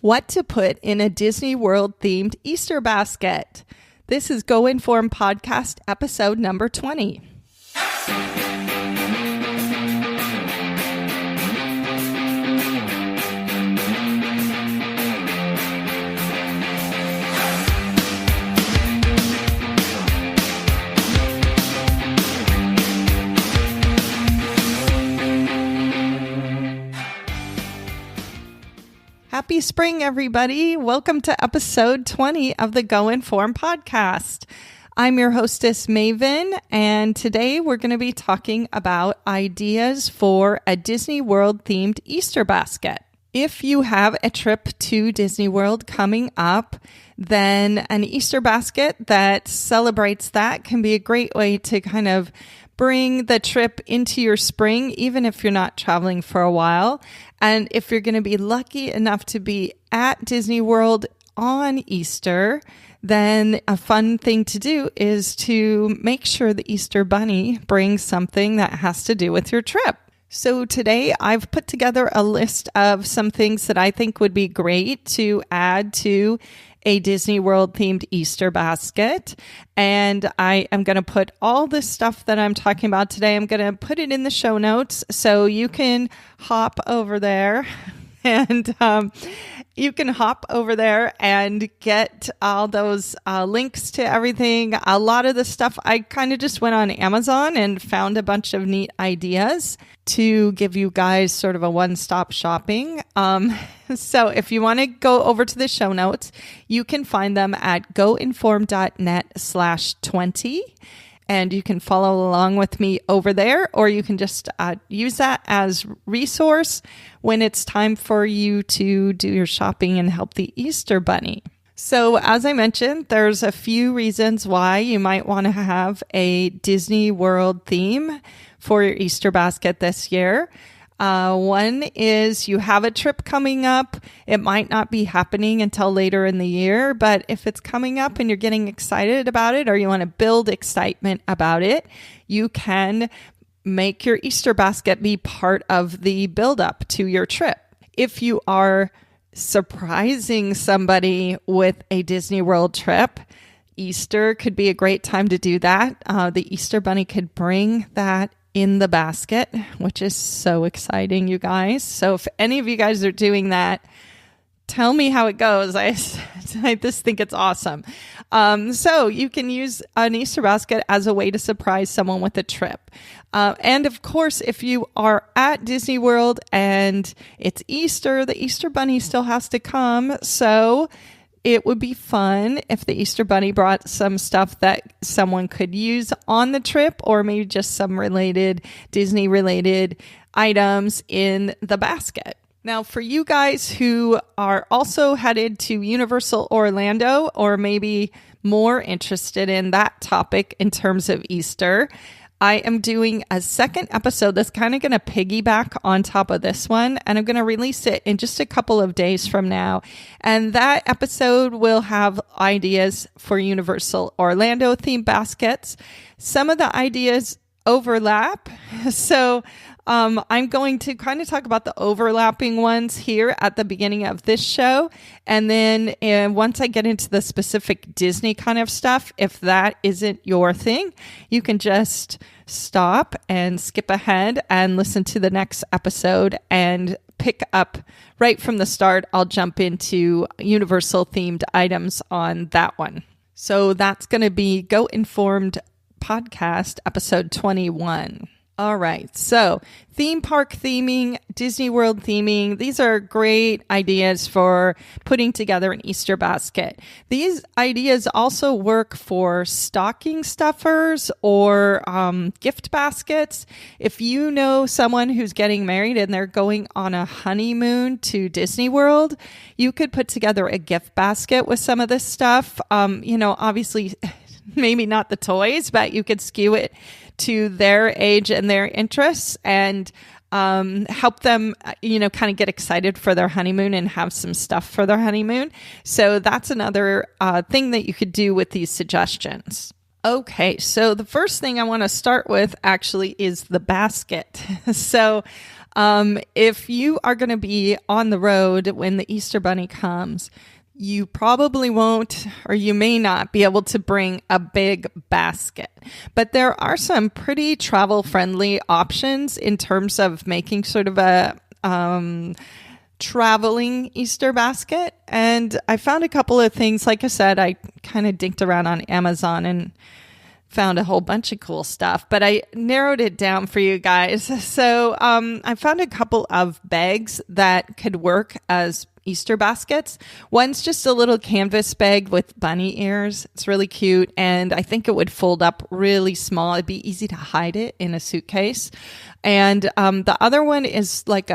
What to put in a Disney World themed Easter basket. This is Go Inform Podcast episode number 20. Happy spring, everybody. Welcome to episode 20 of the Go Inform podcast. I'm your hostess, Maven, and today we're going to be talking about ideas for a Disney World themed Easter basket. If you have a trip to Disney World coming up, then an Easter basket that celebrates that can be a great way to kind of bring the trip into your spring, even if you're not traveling for a while. And if you're going to be lucky enough to be at Disney World on Easter, then a fun thing to do is to make sure the Easter Bunny brings something that has to do with your trip. So today I've put together a list of some things that I think would be great to add to a Disney World themed Easter basket. And I am going to put all this stuff that I'm talking about today, I'm going to put it in the show notes so you can hop over there and get all those links to everything. A lot of the stuff, I kind of just went on Amazon and found a bunch of neat ideas to give you guys sort of a one-stop shopping. So if you want to go over to the show notes, you can find them at goinform.net/20. And you can follow along with me over there, or you can just use that as resource when it's time for you to do your shopping and help the Easter Bunny. So as I mentioned, there's a few reasons why you might want to have a Disney World theme for your Easter basket this year. One is you have a trip coming up. It might not be happening until later in the year, but if it's coming up and you're getting excited about it, or you want to build excitement about it, you can make your Easter basket be part of the build-up to your trip. If you are surprising somebody with a Disney World trip, Easter could be a great time to do that. The Easter Bunny could bring that in the basket, which is so exciting, you guys. So if any of you guys are doing that, tell me how it goes. I just think it's awesome. So you can use an Easter basket as a way to surprise someone with a trip. And of course, if you are at Disney World and it's Easter, the Easter Bunny still has to come. So it would be fun if the Easter Bunny brought some stuff that someone could use on the trip, or maybe just some Disney-related items in the basket. Now, for you guys who are also headed to Universal Orlando, or maybe more interested in that topic in terms of Easter, I am doing a second episode that's kind of going to piggyback on top of this one, and I'm going to release it in just a couple of days from now. And that episode will have ideas for Universal Orlando themed baskets. Some of the ideas overlap, so I'm going to kind of talk about the overlapping ones here at the beginning of this show. And then once I get into the specific Disney kind of stuff, if that isn't your thing, you can just stop and skip ahead and listen to the next episode and pick up right from the start. I'll jump into Universal themed items on that one. So that's going to be Go Informed Podcast episode 21. All right, so theme park theming, Disney World theming, these are great ideas for putting together an Easter basket. These ideas also work for stocking stuffers or gift baskets. If you know someone who's getting married and they're going on a honeymoon to Disney World, you could put together a gift basket with some of this stuff. Obviously, maybe not the toys, but you could skew it to their age and their interests and help them, kind of get excited for their honeymoon and have some stuff for their honeymoon. So that's another thing that you could do with these suggestions. Okay, so the first thing I want to start with actually is the basket. So If you are going to be on the road when the Easter Bunny comes, you probably won't, or you may not be able to bring a big basket. But there are some pretty travel-friendly options in terms of making sort of a traveling Easter basket. And I found a couple of things. Like I said, I kind of dinked around on Amazon and found a whole bunch of cool stuff, but I narrowed it down for you guys. So I found a couple of bags that could work as Easter baskets. One's just a little canvas bag with bunny ears. It's really cute, and I think it would fold up really small. It'd be easy to hide it in a suitcase. And the other one is like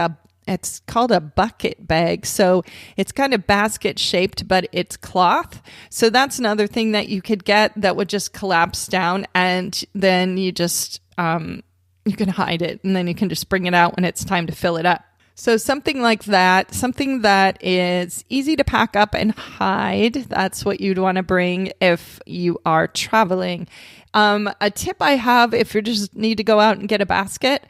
it's called a bucket bag. So it's kind of basket shaped, but it's cloth. So that's another thing that you could get that would just collapse down, and then you just, you can hide it, and then you can just bring it out when it's time to fill it up. So something like that, something that is easy to pack up and hide. That's what you'd want to bring if you are traveling. A tip I have, if you just need to go out and get a basket,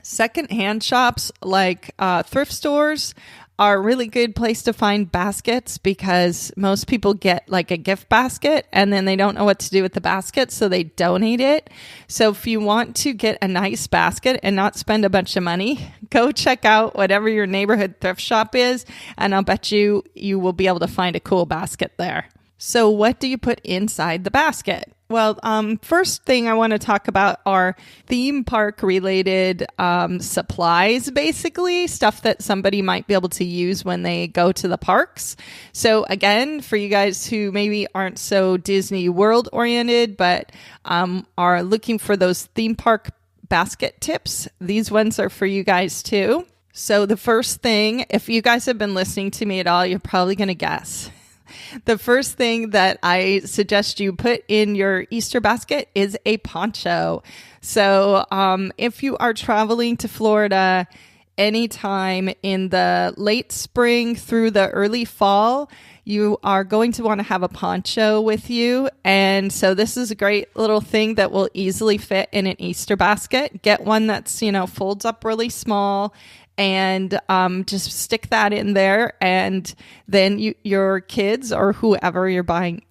secondhand shops like thrift stores are a really good place to find baskets, because most people get like a gift basket and then they don't know what to do with the basket, so they donate it. So if you want to get a nice basket and not spend a bunch of money, go check out whatever your neighborhood thrift shop is, and I'll bet you will be able to find a cool basket there. So what do you put inside the basket? Well, first thing I want to talk about are theme park related supplies, basically stuff that somebody might be able to use when they go to the parks. So again, for you guys who maybe aren't so Disney World oriented, but are looking for those theme park basket tips, these ones are for you guys too. So the first thing, if you guys have been listening to me at all, you're probably going to guess. The first thing that I suggest you put in your Easter basket is a poncho. So if you are traveling to Florida anytime in the late spring through the early fall, you are going to want to have a poncho with you. And so this is a great little thing that will easily fit in an Easter basket. Get one that's, folds up really small, and just stick that in there, and then your kids or whoever you're buying,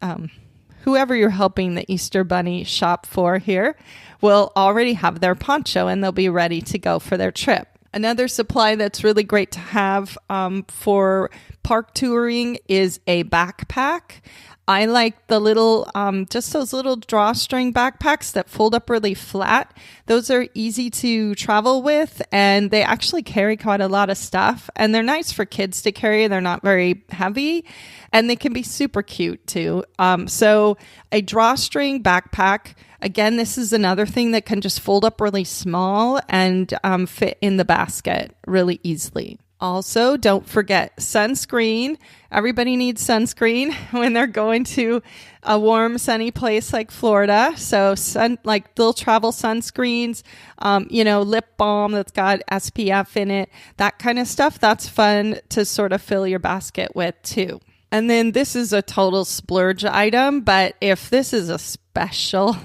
whoever you're helping the Easter Bunny shop for here will already have their poncho, and they'll be ready to go for their trip. Another supply that's really great to have for park touring is a backpack. I like the little, just those little drawstring backpacks that fold up really flat. Those are easy to travel with, and they actually carry quite a lot of stuff. And they're nice for kids to carry. They're not very heavy, and they can be super cute too. So a drawstring backpack, again, this is another thing that can just fold up really small and fit in the basket really easily. Also, don't forget sunscreen. Everybody needs sunscreen when they're going to a warm, sunny place like Florida. So they'll travel sunscreens, lip balm that's got SPF in it, that kind of stuff. That's fun to sort of fill your basket with too. And then this is a total splurge item, but if this is a special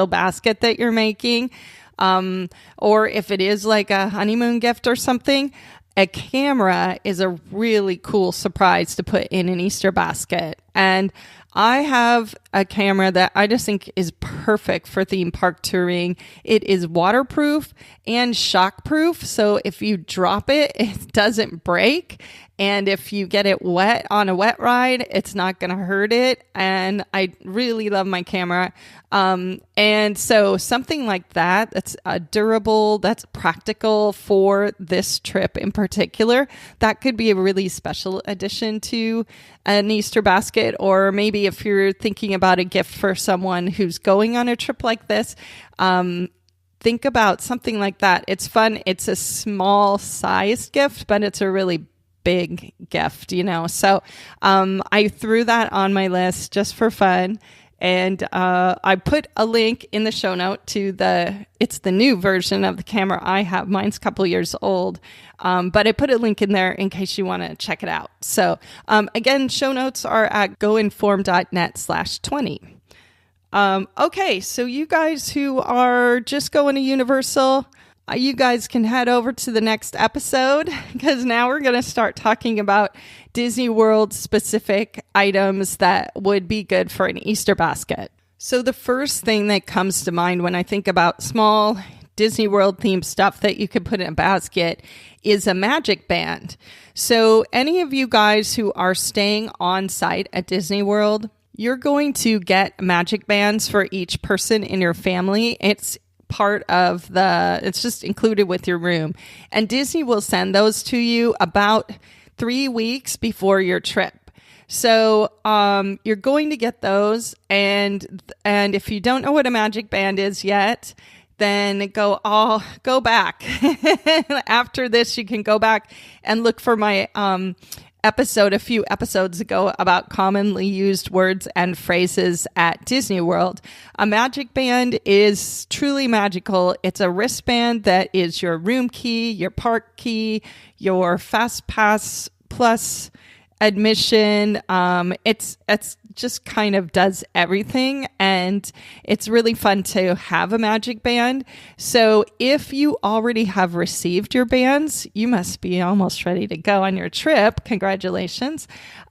basket that you're making, or if it is like a honeymoon gift or something, a camera is a really cool surprise to put in an Easter basket. And I have a camera that I just think is perfect for theme park touring. It is waterproof and shockproof. So if you drop it, it doesn't break. And if you get it wet on a wet ride, it's not going to hurt it. And I really love my camera. And so something like that, that's durable, that's practical for this trip in particular, that could be a really special addition to an Easter basket. Or maybe if you're thinking about a gift for someone who's going on a trip like this, think about something like that. It's fun. It's a small sized gift, but it's a really big gift, So I threw that on my list just for fun. And I put a link in the show note to it's the new version of the camera I have. Mine's a couple years old. But I put a link in there in case you want to check it out. So again, show notes are at goinform.net/20. Okay, so you guys who are just going to Universal, you guys can head over to the next episode because now we're going to start talking about Disney World specific items that would be good for an Easter basket. So the first thing that comes to mind when I think about small Disney World themed stuff that you could put in a basket is a magic band. So any of you guys who are staying on site at Disney World, you're going to get magic bands for each person in your family. It's just included with your room. And Disney will send those to you about 3 weeks before your trip. So you're going to get those. And if you don't know what a magic band is yet, then go back. After this, you can go back and look for my episode a few episodes ago about commonly used words and phrases at Disney World. A magic band is truly magical. It's a wristband that is your room key, your park key, your Fast Pass Plus admission. It's just kind of does everything, and it's really fun to have a magic band. So if you already have received your bands, you must be almost ready to go on your trip. Congratulations.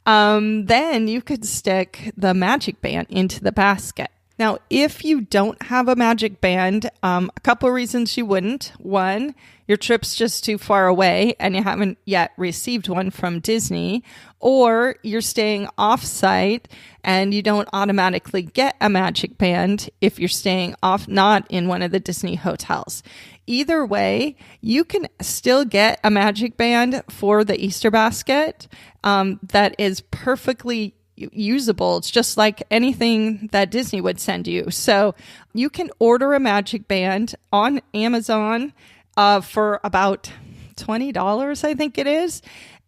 Then you could stick the magic band into the basket. Now, if you don't have a magic band, a couple of reasons you wouldn't. One, your trip's just too far away and you haven't yet received one from Disney, or you're staying off-site and you don't automatically get a magic band if you're staying off, not in one of the Disney hotels. Either way, you can still get a magic band for the Easter basket that is perfectly usable. It's just like anything that Disney would send you. So you can order a magic band on Amazon for about $20, I think it is.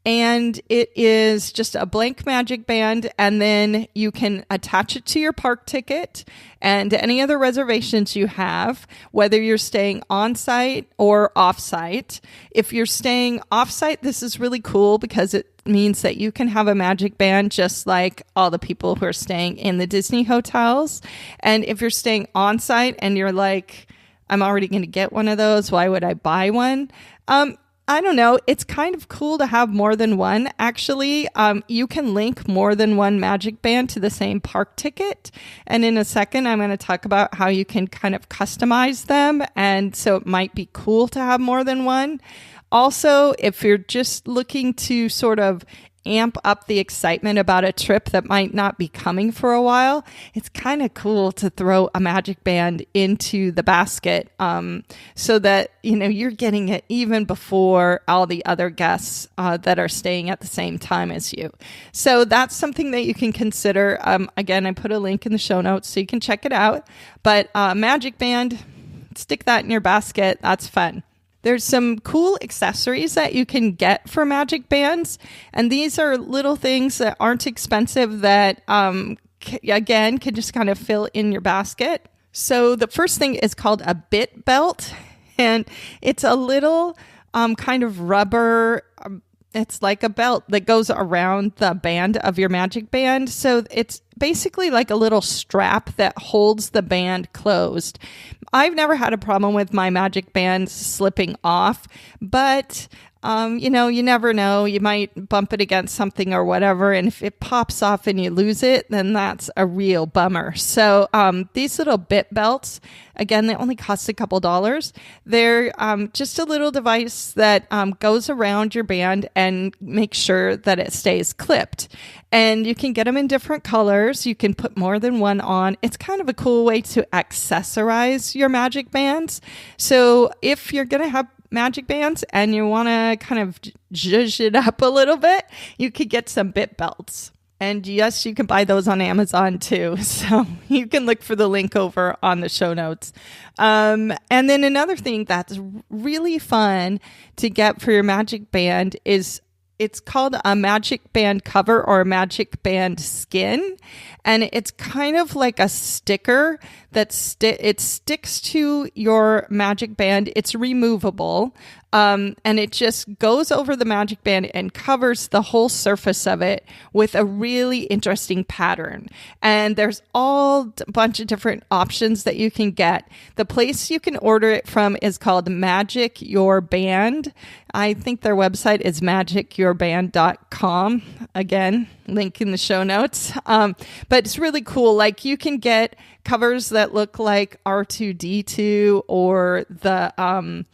And it is just a blank magic band, and then you can attach it to your park ticket and any other reservations you have, whether you're staying on site or off site. If you're staying off site, this is really cool because it means that you can have a magic band just like all the people who are staying in the Disney hotels. And if you're staying on site and you're like, I'm already going to get one of those, why would I buy one? I don't know. It's kind of cool to have more than one. Actually, you can link more than one magic band to the same park ticket. And in a second, I'm going to talk about how you can kind of customize them. And so it might be cool to have more than one. Also, if you're just looking to sort of amp up the excitement about a trip that might not be coming for a while, it's kind of cool to throw a magic band into the basket so that you're getting it even before all the other guests that are staying at the same time as you. So that's something that you can consider. Again, I put a link in the show notes so you can check it out. But magic band, stick that in your basket. That's fun. There's some cool accessories that you can get for magic bands. And these are little things that aren't expensive that, again, can just kind of fill in your basket. So the first thing is called a bit belt. And it's a little kind of rubber, it's like a belt that goes around the band of your magic band. So it's basically like a little strap that holds the band closed. I've never had a problem with my magic band slipping off, but you never know. You might bump it against something or whatever, and if it pops off and you lose it, then that's a real bummer. So these little bit belts, again, they only cost a couple dollars. They're just a little device that goes around your band and makes sure that it stays clipped. And you can get them in different colors. You can put more than one on. It's kind of a cool way to accessorize your magic bands. So if you're going to have magic bands and you want to kind of zhuzh it up a little bit, you could get some bit belts. And yes, you can buy those on Amazon too. So you can look for the link over on the show notes. And then another thing that's really fun to get for your magic band is it's called a magic band cover or a magic band skin. And it's kind of like a sticker that it sticks to your magic band. It's removable. And it just goes over the magic band and covers the whole surface of it with a really interesting pattern. And there's all a bunch of different options that you can get. The place you can order it from is called Magic Your Band. I think their website is magicyourband.com. Again, link in the show notes. But it's really cool. Like, you can get covers that look like R2-D2 or the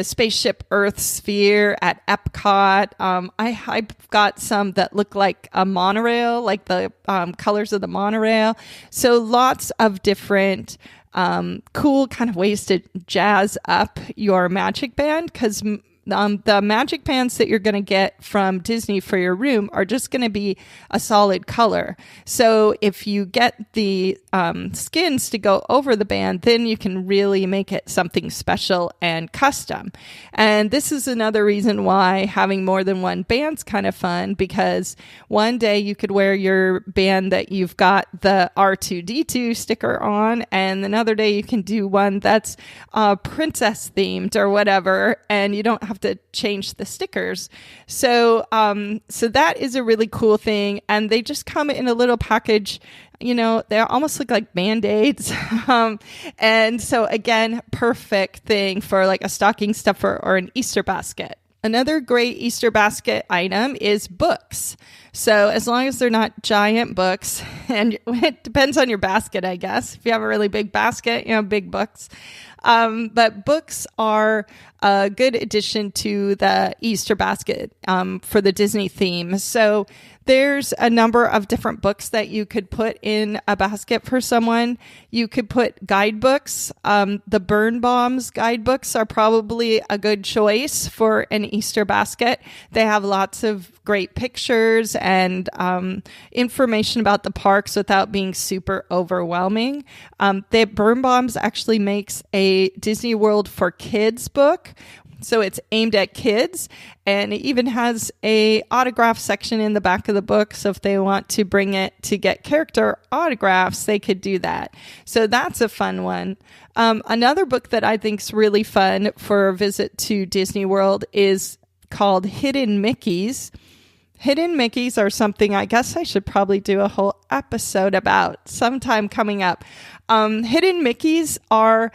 spaceship Earth sphere at Epcot. I've got some that look like a monorail, like the colors of the monorail. So lots of different cool kind of ways to jazz up your magic band, because the magic bands that you're going to get from Disney for your room are just going to be a solid color. So if you get the skins to go over the band, then you can really make it something special and custom. And this is another reason why having more than one band's kind of fun, because one day you could wear your band that you've got the R2-D2 sticker on, and another day you can do one that's princess themed or whatever, and you don't have to change the stickers. So that is a really cool thing. And they just come in a little package. You know, they almost look like Band-Aids. And so again, perfect thing for like a stocking stuffer or an Easter basket. Another great Easter basket item is books. So as long as they're not giant books, and it depends on your basket, I guess. If you have a really big basket, big books. But books are a good addition to the Easter basket for the Disney theme. So there's a number of different books that you could put in a basket for someone. You could put guidebooks. The Burn Bombs guidebooks are probably a good choice for an Easter basket. They have lots of great pictures and information about the parks without being super overwhelming. The Burn Bombs actually makes a Disney World for Kids book. So it's aimed at kids, and it even has a autograph section in the back of the book. So if they want to bring it to get character autographs, they could do that. So that's a fun one. Another book that I think is really fun for a visit to Disney World is called Hidden Mickeys. Hidden Mickeys are something I guess I should probably do a whole episode about sometime coming up. Hidden Mickeys are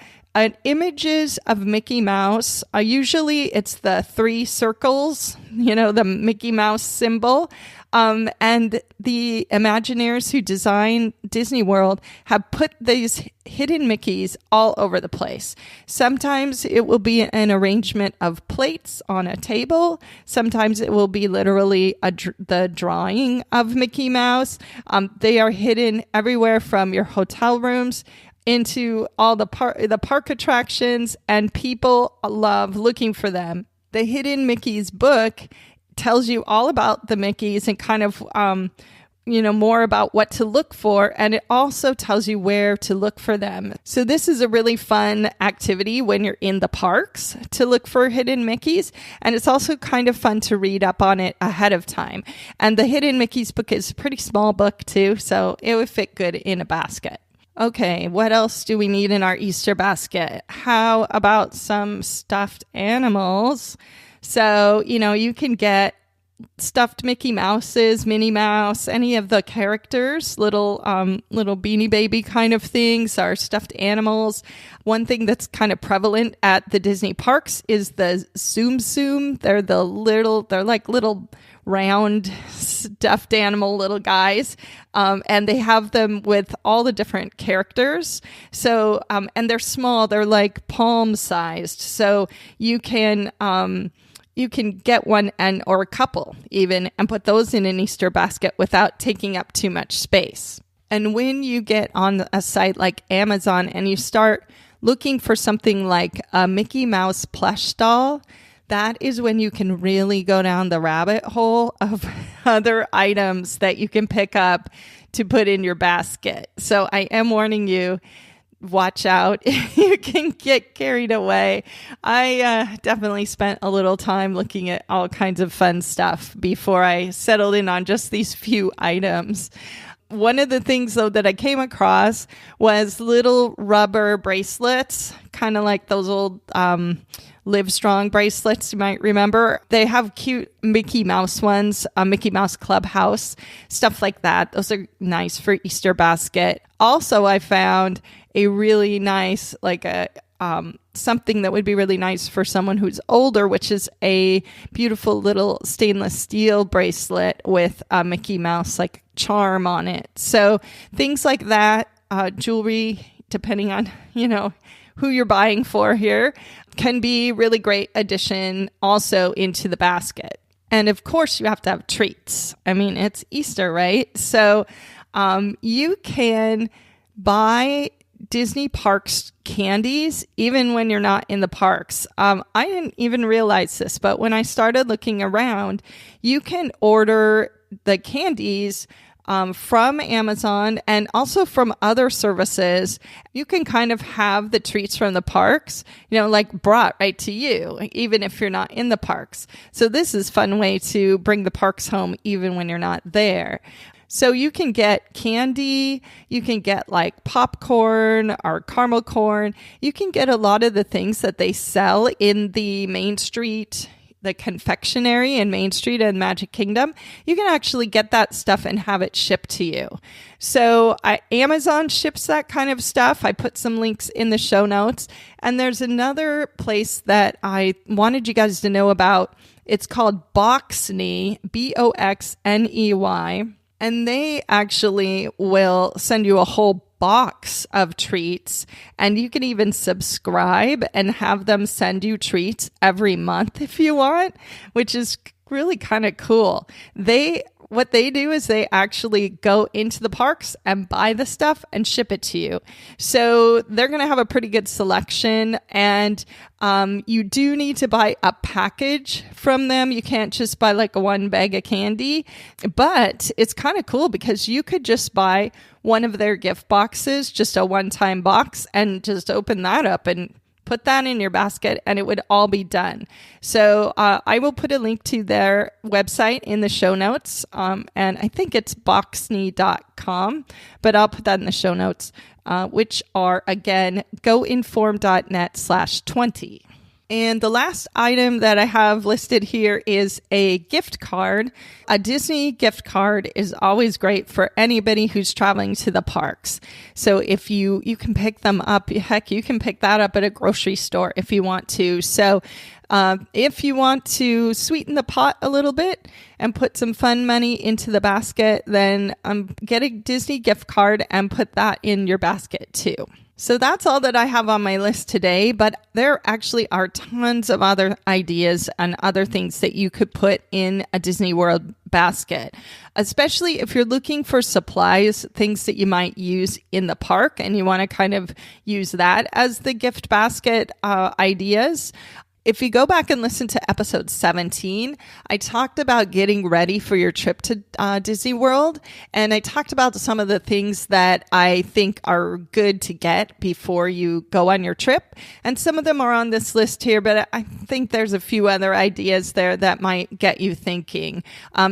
images of Mickey Mouse. Usually it's the 3 circles, the Mickey Mouse symbol. And the Imagineers who designed Disney World have put these hidden Mickeys all over the place. Sometimes it will be an arrangement of plates on a table. Sometimes it will be literally the drawing of Mickey Mouse. They are hidden everywhere from your hotel rooms into all the park attractions, and people love looking for them. The Hidden Mickeys book tells you all about the Mickeys and kind of more about what to look for, and it also tells you where to look for them. So this is a really fun activity when you're in the parks to look for hidden Mickeys, and it's also kind of fun to read up on it ahead of time. And the Hidden Mickeys book is a pretty small book too, so it would fit good in a basket. Okay, what else do we need in our Easter basket? How about some stuffed animals? So, you can get stuffed Mickey Mouses, Minnie Mouse, any of the characters, little Beanie Baby kind of things are stuffed animals. One thing that's kind of prevalent at the Disney parks is the Tsum Tsum. They're like little round stuffed animal little guys, and they have them with all the different characters. So and they're small, they're like palm sized, so you can get one or a couple even and put those in an Easter basket without taking up too much space. And when you get on a site like Amazon and you start looking for something like a Mickey Mouse plush doll, that is when you can really go down the rabbit hole of other items that you can pick up to put in your basket. So I am warning you, watch out. You can get carried away. I definitely spent a little time looking at all kinds of fun stuff before I settled in on just these few items. One of the things, though, that I came across was little rubber bracelets, kind of like those old Livestrong bracelets, you might remember. They have cute Mickey Mouse ones, Mickey Mouse Clubhouse, stuff like that. Those are nice for Easter basket. Also, I found a really nice, something that would be really nice for someone who's older, which is a beautiful little stainless steel bracelet with a Mickey Mouse charm on it. So things like that, jewelry, depending on, who you're buying for here, can be really great addition also into the basket. And of course, you have to have treats. I mean, it's Easter, right? So you can buy Disney parks candies even when you're not in the parks. I didn't even realize this, but when I started looking around, you can order the candies from Amazon and also from other services. You can kind of have the treats from the parks, brought right to you, even if you're not in the parks. So this is a fun way to bring the parks home even when you're not there. So you can get candy, you can get popcorn or caramel corn. You can get a lot of the things that they sell in the Main Street, the confectionery in Main Street and Magic Kingdom. You can actually get that stuff and have it shipped to you. So Amazon ships that kind of stuff. I put some links in the show notes. And there's another place that I wanted you guys to know about. It's called Boxney, Boxney. And they actually will send you a whole box of treats, and you can even subscribe and have them send you treats every month if you want, which is really kind of cool. What they do is they actually go into the parks and buy the stuff and ship it to you. So they're going to have a pretty good selection, and you do need to buy a package from them. You can't just buy a one bag of candy, but it's kind of cool because you could just buy one of their gift boxes, just a one-time box, and just open that up and put that in your basket, and it would all be done. So I will put a link to their website in the show notes, and I think it's boxney.com, but I'll put that in the show notes, which are, again, goinform.net/20. And the last item that I have listed here is a gift card. A Disney gift card is always great for anybody who's traveling to the parks. So if you can pick them up, heck, you can pick that up at a grocery store if you want to. So if you want to sweeten the pot a little bit and put some fun money into the basket, then get a Disney gift card and put that in your basket too. So that's all that I have on my list today, but there actually are tons of other ideas and other things that you could put in a Disney World basket, especially if you're looking for supplies, things that you might use in the park, and you want to kind of use that as the gift basket ideas. If you go back and listen to episode 17, I talked about getting ready for your trip to Disney World. And I talked about some of the things that I think are good to get before you go on your trip. And some of them are on this list here, but I think there's a few other ideas there that might get you thinking.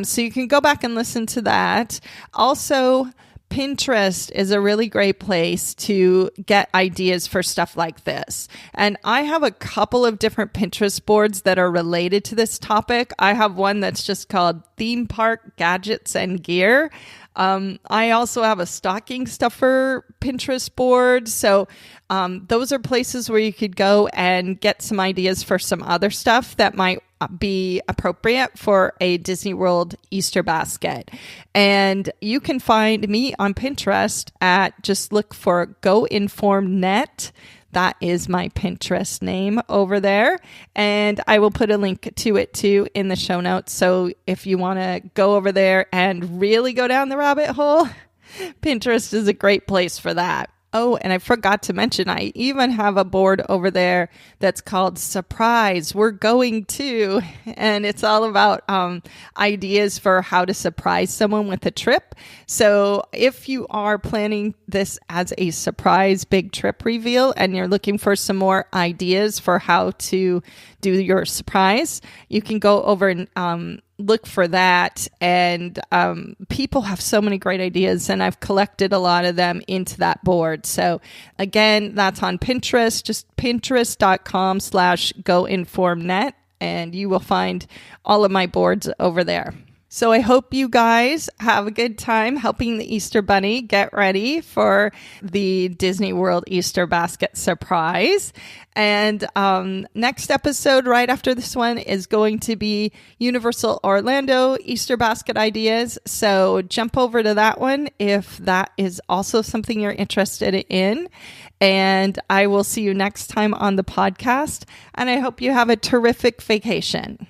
So you can go back and listen to that. Also, Pinterest is a really great place to get ideas for stuff like this. And I have a couple of different Pinterest boards that are related to this topic. I have one that's just called Theme Park Gadgets and Gear. I also have a stocking stuffer Pinterest board. So those are places where you could go and get some ideas for some other stuff that might be appropriate for a Disney World Easter basket. And you can find me on Pinterest just look for Go Inform Net. That is my Pinterest name over there. And I will put a link to it too in the show notes. So if you want to go over there and really go down the rabbit hole, Pinterest is a great place for that. Oh, and I forgot to mention, I even have a board over there that's called Surprise, We're Going To, and it's all about ideas for how to surprise someone with a trip. So if you are planning this as a surprise big trip reveal and you're looking for some more ideas for how to do your surprise, you can go over and look for that. And people have so many great ideas, and I've collected a lot of them into that board. So again, that's on Pinterest, just pinterest.com/goinformnet, and you will find all of my boards over there. So I hope you guys have a good time helping the Easter Bunny get ready for the Disney World Easter basket surprise. And next episode, right after this one, is going to be Universal Orlando Easter basket ideas. So jump over to that one if that is also something you're interested in. And I will see you next time on the podcast. And I hope you have a terrific vacation.